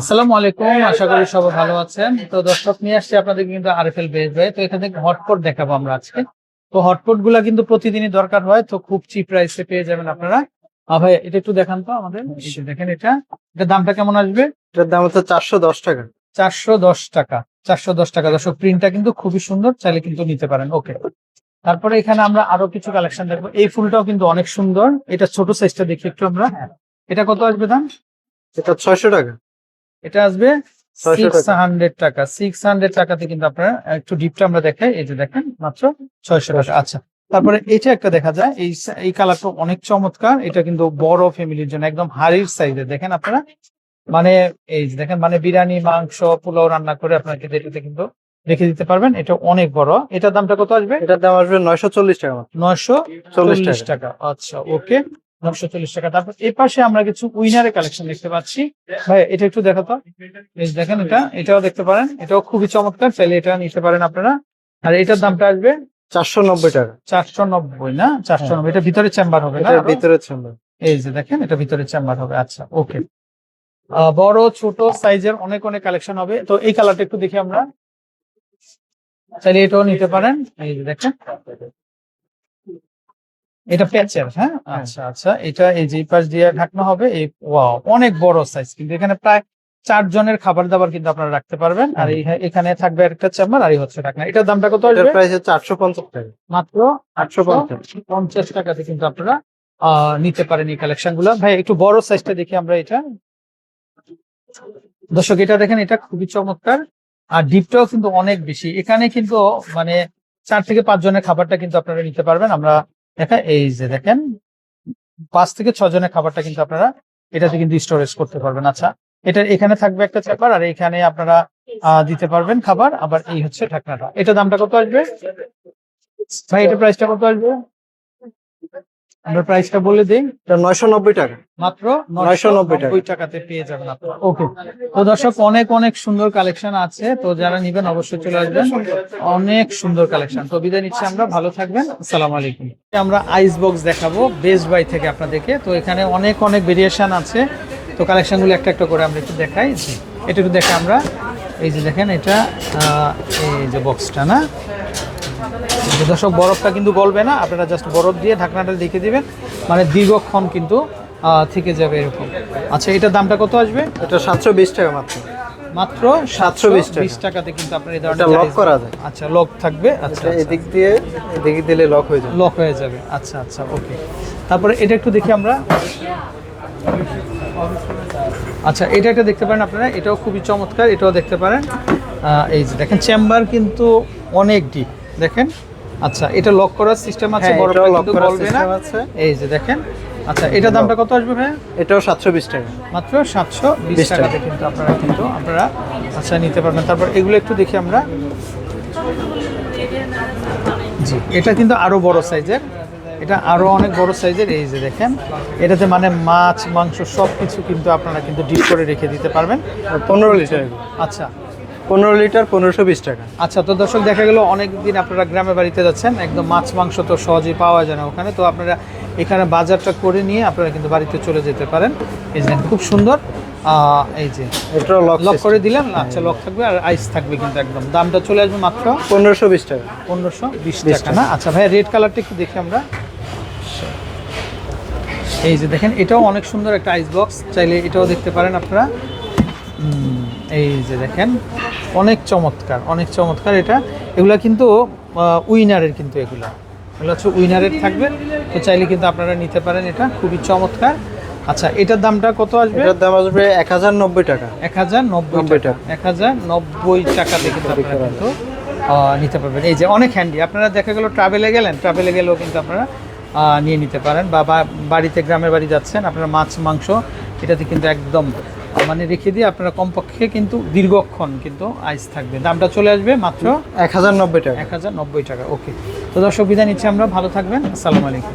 আসসালামু আলাইকুম, আশা করি সবাই ভালো আছেন। তো দর্শক নিয়ে আসছি আপনাদের কিন্তু আরএফএল বেস ভাই। তো এখান থেকে হটপট দেখাবো আমরা আজকে। তো হটপট গুলা কিন্তু প্রতিদিনই দরকার হয়, তো খুব চিপ প্রাইসে পেয়ে যাবেন আপনারা। ভাই এটা একটু দেখান তো আমাদের। এই যে দেখেন, এটার দামটা কেমন আসবে? এটার দাম হচ্ছে 410 টাকা। 410 টাকা। 410 টাকা। দর্শক প্রিন্টটা কিন্তু খুবই সুন্দর, চাইলে কিন্তু নিতে পারেন। ওকে, তারপরে এখানে আমরা আরো কিছু কালেকশন দেখবো। এই ফুলটাও কিন্তু অনেক সুন্দর, এটা ছোট সাইজটা দেখি একটু আমরা। এটা কত আসবে দাম? এটা 600 টাকা। এটা আসবে 600 টাকা। 600 টাকা। 600 টাকাতে কিন্তু আপনারা একটু ডিপটা আমরা দেখাই। এই যে দেখেন, মাত্র 600 টাকা। আচ্ছা, তারপরে এটা একটা দেখা যায়, এই কালারটা অনেক চমৎকার। এটা কিন্তু বড় ফ্যামিলির জন্য একদম হাড়ির সাইজের। দেখেন আপনারা, মানে এই যে দেখেন, মানে বিরিয়ানি, মাংস, পোলাও রান্না করে আপনারা কিন্তু এটাতে কিন্তু রেখে দিতে পারবেন। এটা অনেক বড়। এটার দামটা কত আসবে? এটার দাম আসবে 940 টাকা মাত্র। 940 টাকা। আচ্ছা, ওকে, 940 টাকা। তারপর এই পাশে আমরা কিছু উইনারের কালেকশন দেখতে পাচ্ছি। ভাই এটা একটু দেখাতো। এই যে দেখেন, এটাও দেখতে পারেন, এটাও খুবই চমৎকার, চাইলে এটা নিতে পারেন আপনারা। আর এটার দামটা আসবে 490 টাকা। 490 না? 490। এটা ভিতরে চেম্বার হবে না? এটার ভিতরে চেম্বার। এই যে দেখেন, এটা ভিতরে চেম্বার হবে। আচ্ছা, ওকে। বড় ছোট সাইজের অনেক অনেক কালেকশন হবে। তো এই কালারটা একটু দেখি আমরা, চাইলে এটাও নিতে পারেন। এই যে দেখেন, এটা প্যাচের। হ্যাঁ, আচ্ছা আচ্ছা। এটা এই যে পাশ দিয়ে ঢাকনা হবে। এই ওয়াও, অনেক বড় সাইজ, কিন্তু এখানে প্রায় 4 জনের খাবার দাবার কিন্তু আপনারা রাখতে পারবেন। আর এখানে থাকবে একটা চেম্বার, আর এই হচ্ছে ঢাকনা। এটার দামটা কত আসবে? এটার প্রাইস হচ্ছে 850 টাকা। মাত্র 850 টাকাতে কিন্তু আপনারা নিতে পারেন এই কালেকশন গুলা। ভাই একটু বড় সাইজটা দেখি আমরা। এটা দর্শক, এটা দেখেন, এটা খুবই চমৎকার। আর ডিপটাও কিন্তু অনেক বেশি। এখানে কিন্তু মানে 4 থেকে 5 জনের খাবারটা কিন্তু আপনারা নিতে পারবেন। আমরা দেখা, এই যে দেখেন, 5 থেকে 6 জনের খাবারটা কিন্তু আপনারা এটাতে কিন্তু স্টোরেজ করতে পারবেন। আচ্ছা, এটা এখানে থাকবে একটা চেম্বার, আর এখানে আপনারা দিতে পারবেন খাবার। আবার এই হচ্ছে ঢাকনাটা। এটা দামটা কত আসবে ভাই? এটা প্রাইসটা কত আসবে? আমরা প্রাইসটা বলে দিই। এটা 990 টাকা। মাত্র 990 টাকা। 990 টাকাতে পেয়ে যাবেন আপনারা। ওকে, তো দর্শক অনেক অনেক সুন্দর কালেকশন আছে, তো যারা নিবেন অবশ্যই চলে আসবেন। অনেক সুন্দর কালেকশন। তো বিদায় নিচ্ছি আমরা, ভালো থাকবেন। আসসালামু আলাইকুম। আমরা আইস বক্স দেখাবো বেস্ট বাই থেকে আপনাদেরকে। তো এখানে অনেক অনেক ভেরিয়েশন আছে। তো কালেকশন গুলো একটা একটা করে আমরা একটু দেখাই। এটা একটু দেখে আমরা। এই যে দেখেন, এটা এই যে বক্সটা না, দর্শক বরফটা কিন্তু গলবে না, আপনারা জাস্ট বরফ দিয়ে ঢাকনাটা দেখে দিবেন, মানে দীর্ঘক্ষণ কিন্তু থেকে যাবে এরকম। আচ্ছা, এটার দামটা কত আসবে? এটা 720 টাকা মাত্র। মাত্র 720 টাকাতে কিন্তু আপনার এই এটা ধরনের লক করা যায়। আচ্ছা, লক থাকবে। আচ্ছা, এদিক দিয়ে এদিকে দিলে লক হয়ে যাবে। লক হয়ে যাবে। আচ্ছা আচ্ছা, ওকে। তারপরে এটা একটু দেখি আমরা। আচ্ছা, এটা একটা দেখতে পারেন আপনারা, এটাও খুবই চমৎকার, এটাও দেখতে পারেন। এই যে দেখেন, চেম্বার কিন্তু অনেক ডিপ, দেখেন। আচ্ছা, এটা লক করার সিস্টেম আছে, বড়টা কিন্তু গলবে না। এই যে দেখেন। আচ্ছা, এটার দামটা কত আসবে ভাই? এটাও 720 টাকা। মাত্র 720 টাকাতে কিন্তু আপনারা আচ্ছা নিতে পারবেন। তারপর এগুলো একটু দেখি আমরা। জি, এটা কিন্তু আরো বড় সাইজের, এটা আরো অনেক বড় সাইজের। এই যে দেখেন, এটাতে মানে মাছ মাংস সবকিছু কিন্তু আপনারা কিন্তু ডিপ করে রেখে দিতে পারবেন। 15 লিটার। আচ্ছা, 15 লিটার 1520 টাকা। আচ্ছা। তো দর্শক, দেখা গেল অনেকদিন আপনারা গ্রামে বাড়িতে যাচ্ছেন, একদম মাছ মাংস তো সহজেই পাওয়া যায় না ওখানে, তো আপনারা এখানে বাজারটা করে নিয়ে আপনারা কিন্তু বাড়িতে চলে যেতে পারেন। এই যে খুব সুন্দর। এই যে এটা লক করে দিলেন। আচ্ছা, লক থাকবে আর আইস থাকবে কিন্তু একদম। দামটা চলে আসবে মাত্র 1520 টাকা। 1520 টাকা না? আচ্ছা ভাই, রেড কালারটা একটু দেখি আমরা। এই যে দেখেন, এটাও অনেক সুন্দর একটা আইস বক্স, চাইলে এটাও দেখতে পারেন আপনারা। এই যে দেখেন, অনেক চমৎকার, অনেক চমৎকার। এগুলা কিন্তু উইনারের, কিন্তু এগুলো হচ্ছে উইনারের থাকবে। তো চাইলে কিন্তু আপনারা নিতে পারেন, এটা খুবই চমৎকার। আচ্ছা, এটার দামটা কত আসবে? এটার দাম আসবে 1090 টাকা। 1090 টাকা। 1090 টাকাতে কিন্তু আপনারা কিন্তু নিতে পারবেন। এই যে অনেক হ্যান্ডি, আপনারা দেখা গেল ট্রাভেলে গেলেও কিন্তু আপনারা নিয়ে নিতে পারেন, বা বাড়িতে গ্রামের বাড়ি যাচ্ছেন, আপনারা মাছ মাংস এটাতে কিন্তু একদম মানে রেখে দিয়ে আপনারা কমপক্ষে কিন্তু দীর্ঘক্ষণ কিন্তু আইস থাকবে। দামটা চলে আসবে মাত্র 1090 টাকা। 1090 টাকা। ওকে, তো দর্শক বিদায় নিচ্ছি আমরা, ভালো থাকবেন। আসসালামু আলাইকুম।